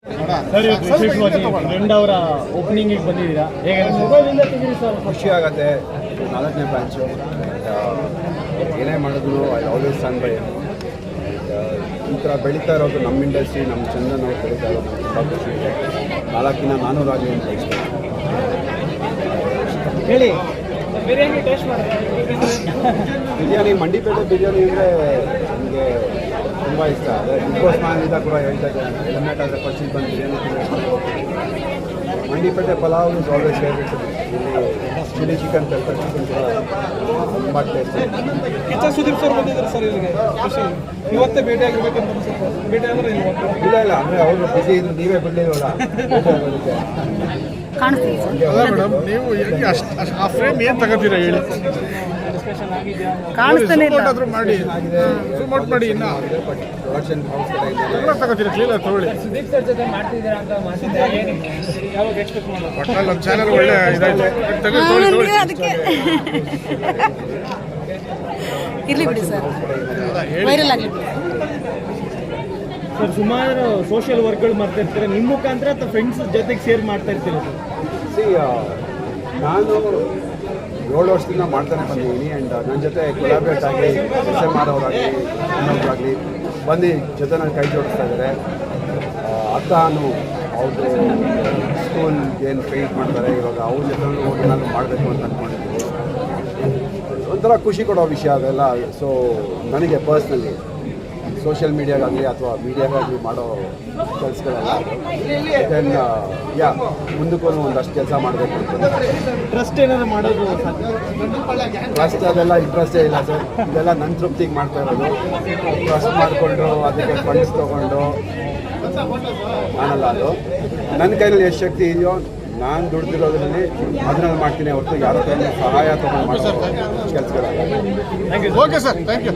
Sir ವಿಶೇಷವಾಗಿ friend ಅವರ opening ಬಂದಿದ್ದೀರಾ, ಹೇಗೆ ಮೊಬೈಲಿಂದ ತೆಗೀರಿ ಸರ್? ಖುಷಿ ಆಗುತ್ತೆ. 4ನೇ ಬ್ರಾಂಚು ಏನೇ ಮಾಡಿದ್ರು ಐ ಆಲ್ವೇಸ್ ಸ್ಟ್ಯಾಂಡ್ ಬೈ. ಈ ಥರ ಬೆಳೀತಾ ಇರೋದು ನಮ್ಮ ಇಂಡಸ್ಟ್ರಿ, ನಮ್ಮ ಚಂದನ್ ಅವ್ರು ಬೆಳೀತಾ ಇರೋದು ತುಂಬ ಖುಷಿ ಇದೆ. 4ರಿಂದ 400 ಆಗಲಿ ಅಂತ ಇಷ್ಟ. ಹೇಳಿ. ಬಿರಿಯಾನಿ ಟೇಸ್ಟ್ ಮಾಡಿ. ಬಿರಿಯಾನಿ, ಮಂಡಿಪೇಟೆ ಬಿರಿಯಾನಿ ಅಂದರೆ ನನಗೆ ತುಂಬ ಇಷ್ಟ. ಅದೇ ಬಿಗ್ ಬಾಸ್ ಮನೆಯಿಂದ ಕೂಡ ಹೇಳ್ತಾ ಇದ್ದಾರೆ, ಎಲಿಮಿನೇಟ್ ಆದರೆ ಫಸ್ಟ್ ಬಂದು ಬಿರಿಯಾನಿ ತಿನ್ನಬೇಕು. Mandipete pulao is always favourite. ಇಲ್ಲಿ ಚಿಲ್ಲಿ ಚಿಕನ್, ಪೆಪ್ಪರ್ ಚಿಕನ್ ಕೂಡ ತುಂಬ ಟೇಸ್ಟ್. ಕಿಚ್ಚ ಸುದೀಪ್ ಸರ್ ಬಂದಿದ್ದಾರೆ ಸರ್ ಇಲ್ಲಿಗೆ. ಇವತ್ತೇ ಭೇಟಿ ಆಗಿರ್ಬೇಕಂತ ಭೇಟಿ ಆದರೆ ಇಲ್ಲ ಅಂದರೆ ಅವರು ಬಿಸಿ ಇದ್ರು, ನೀವೇ ಬಿಡಲಿಲ್ವಲ್ಲ ಭೇಟಿ ಅಲ್ಲ ಮೇಡಮ್, ನೀವು ಹೇಗೆ ಆ ಫ್ರೇಮ್ ಏನು ತಗೋತೀರಾ ಹೇಳಿ? ಡಿಸ್ಕಷನ್ ಆಗಿದೆಯಾ? ಆದ್ರೂ ಮಾಡಿ ಝೂಮ್ ಮಾಡಿ ಇನ್ನ ಪ್ರೊಡಕ್ಷನ್ ಹೌಸ್ ಎಲ್ಲ ತಗೋತೀರಾ, ಕ್ಲೀನಾಗಿ ತಗೊಳ್ಳಿ. ಸುದೀಪ್ ಸರ್ ಜೊತೆ ಮಾಡ್ತಿದ್ದೀರಾ ಅಂತ ಮಾತಿದ್ದೆ, ಏನು ಯಾವಾಗ ಎಕ್ಸ್ಪೆಕ್ಟ್ ಮಾಡೋದು? ಒಟ್ಟಲ್ಲಿ ನಮ್ಮ ಚಾನಲ್ ಒಳ್ಳೆ ಇದಾಯ್ತು. ತಗೊಳ್ಳಿ ಇರ್ಲಿ ಬಿಡಿ ಸರ್, ಹೇಳಿ. ವೈರಲ್ ಆಗಲಿ. ಸರ್ ಸುಮಾರು ಸೋಷಿಯಲ್ ವರ್ಕ್ಗಳು ಮಾಡ್ತಾ ಇರ್ತೀರಾ, ನಿಮ್ಮ ಮುಖಾಂತರ ಅಥವಾ ಫ್ರೆಂಡ್ಸ್ ಜೊತೆಗೆ ಶೇರ್ ಮಾಡ್ತಾ ಇರ್ತೀರಾ ಸರ್? ನಾನು 7 ವರ್ಷದಿಂದ ಮಾಡ್ತಾನೆ ಬಂದಿದ್ದೀನಿ. ಆ್ಯಂಡ್ ನನ್ನ ಜೊತೆ ಕೊಲಾಬ್ರೇಟ್ ಆಗಿ SMR ಅವರಾಗಲಿ ಇನ್ನೊಬ್ಬರಾಗಲಿ ಬಂದು ಜೊತೆ ನಾನು ಕೈ ಜೋಡಿಸ್ತಾ ಇದ್ದಾರೆ. ಅತ್ತಾನು ಅವ್ರದ್ದು ಸ್ಕೂಲ್ ಏನು ಪೇಂಟ್ ಮಾಡ್ತಾರೆ, ಇವಾಗ ಅವ್ರ ಜೊತೆ ಹೋಗಿ ನಾನು ಮಾಡಬೇಕು ಅಂತ ಅಂದ್ಕೊಂಡಿದ್ದೀನಿ. ಒಂಥರ ಖುಷಿ ಕೊಡೋ ವಿಷಯ ಅದೆಲ್ಲ. ಸೊ ನನಗೆ ಪರ್ಸ್ನಲಿ ಸೋಷಿಯಲ್ ಮೀಡಿಯಾಗಾಗಲಿ ಅಥವಾ ಮೀಡಿಯಾಗಾಗಲಿ ಮಾಡೋ ಕೆಲಸಗಳೆಲ್ಲ ದೆನ್ ಮುಂದಕ್ಕೂ ಒಂದಷ್ಟು ಕೆಲಸ ಮಾಡಬೇಕು ಅಂತ. ಟ್ರಸ್ಟ್ ಏನಾದ್ರು ಮಾಡೋದು ಟ್ರಸ್ಟ್ ಅದೆಲ್ಲ ಇಂಟ್ರೆಸ್ಟೇ ಇಲ್ಲ ಸರ್. ಇದೆಲ್ಲ ನನ್ನ ತೃಪ್ತಿಗೆ ಮಾಡ್ತಾ ಇರೋದು. ಟ್ರಸ್ಟ್ ಮಾಡಿಕೊಂಡು ಅದಕ್ಕೆ ಫಂಡ್ಸ್ ತೊಗೊಂಡು ನಾನಲ್ಲ. ಅದು ನನ್ನ ಕೈಯಲ್ಲಿ ಎಷ್ಟು ಶಕ್ತಿ ಇದೆಯೋ ನಾನು ದುಡ್ದಿರೋದ್ರಲ್ಲಿ ಅದನ್ನಲ್ಲಿ ಮಾಡ್ತೀನಿ ಹೊರತು ಯಾರ ಕೈಯಲ್ಲಿ ಸಹಾಯ ತೊಗೊಂಡು ಮಾಡೋ ಕೆಲಸಗಳಲ್ಲ. Okay sir, thank you.